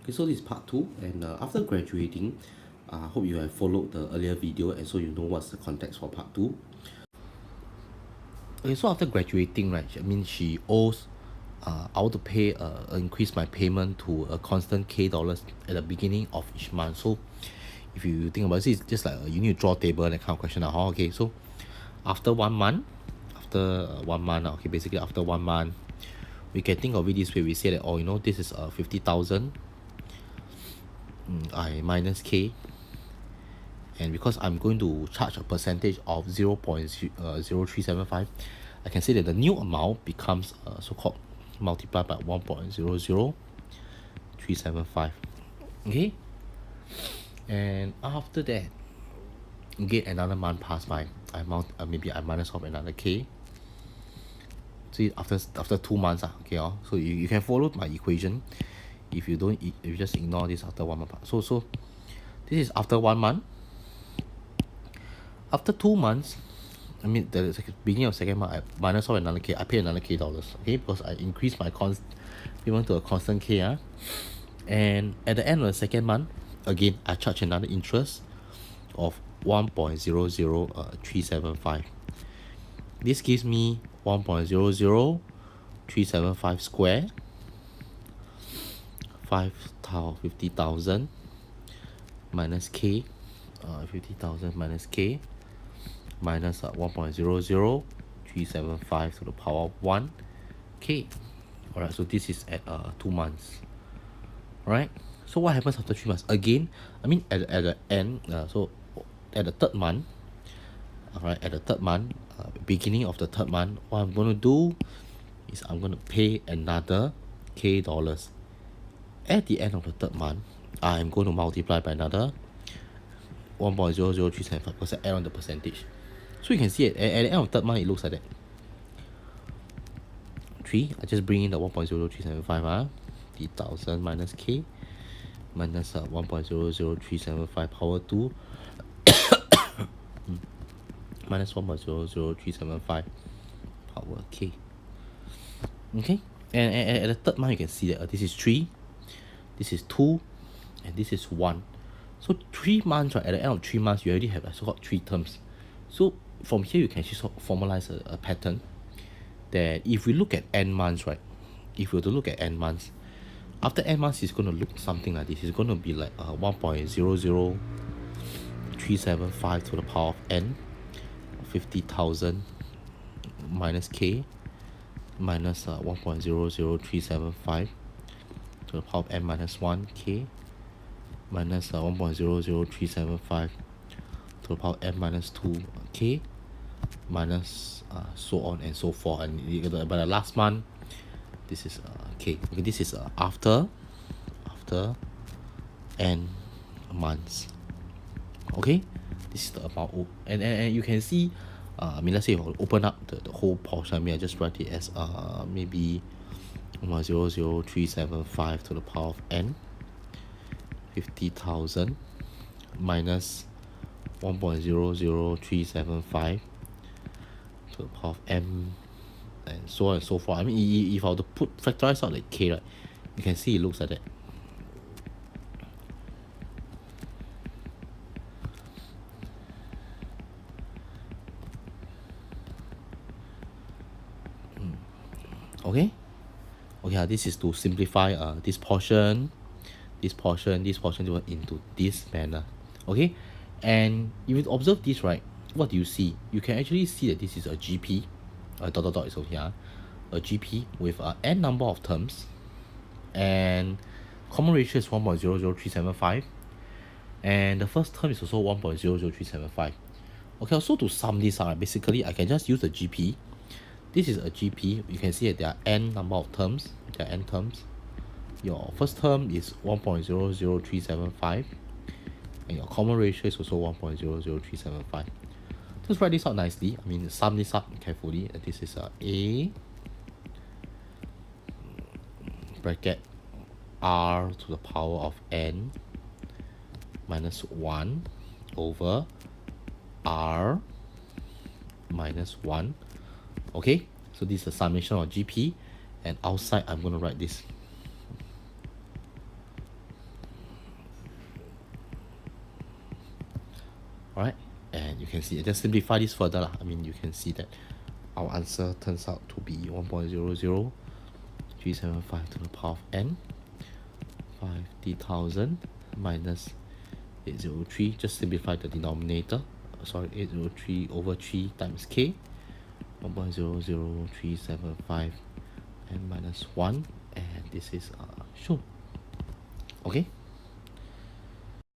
Okay, so this is part 2, and after graduating, I hope you have followed the earlier video and so you know what's the context for part 2. Okay, so after graduating, right, I mean she owes, I want to pay, increase my payment to a constant K dollars at the beginning of each month. So if you think about it, it's just like you need to draw a table and that kind of question. Okay, so after 1 month, okay, basically after 1 month, we can think of it this way. We say that, oh, you know, this is 50,000. I minus K, and because I'm going to charge a percentage of 0.0375, I can say that the new amount becomes so-called multiplied by 1.00375. Okay, and after that, again another month passed by. Maybe I minus off another K. See, after 2 months, okay, so you can follow my equation. If you don't, if you just ignore this after 1 month. So this is after 1 month. After 2 months, I mean the beginning of second month, I minus off another K. I pay another K dollars, okay, because I increase my payment to a constant K. And at the end of the second month, again I charge another interest of 1.00375. This gives me 1.00375 square, 50,000 minus K, 50,000 minus K, minus 1.00375 to the power of 1 K. Alright, so this is at 2 months. Alright, so what happens after 3 months? Again, I mean at the end, so at the third month, alright, at the third month, beginning of the third month, what I'm going to do is I'm going to pay another K dollars. At the end of the third month, I'm going to multiply by another 1.00375 because I add on the percentage. So you can see at the end of the third month, it looks like that. 3, I just bring in the 1.00375, 50,000 minus K, minus 1.00375 power 2, minus 1.00375 power K. Okay, and at the third month, you can see that this is 3, this is 2, and this is 1. So 3 months, right? At the end of 3 months, you already have so-called 3 terms. So from here, you can actually sort of formalize a pattern that if we look at n months, right? If we were to look at n months, after n months, it's going to look something like this. It's going to be like 1.00375 to the power of n, 50,000 minus K, minus 1.00375 to the power of n minus 1 K, minus 1.00375 to the power of n minus 2 K, minus so on and so forth. And by the last month, this is K. Okay, this is after n months. Okay, this is the amount. And you can see, I mean, let's say you open up the whole portion. I mean, I just write it as maybe 1.00375 to the power of n, 50,000 minus 1.00375 to the power of m, and so on and so forth. I mean, if I were to factorize out the K, right, you can see it looks like that. Okay, this is to simplify this portion into this manner. Okay, and if you observe this, right, what do you see? You can actually see that this is a GP, dot is over here, a GP with n number of terms, and common ratio is 1.00375, and the first term is also 1.00375. Okay, so to sum this out, basically I can just use the GP. This is a GP. You can see that there are n number of terms. There are n terms. Your first term is 1.00375, and your common ratio is also 1.00375. Just write this out nicely. I mean, sum this up carefully. And this is a bracket r to the power of n minus 1 over r minus 1. Okay, so this is the summation of GP, and outside I'm going to write this. Alright, and you can see, just simplify this further lah. I mean, you can see that our answer turns out to be 1.00375 to the power of n, 50,000 minus 803. Just simplify the denominator. Sorry, 803 over 3 times k, 1.00375 n minus 1, and this is shown. Okay.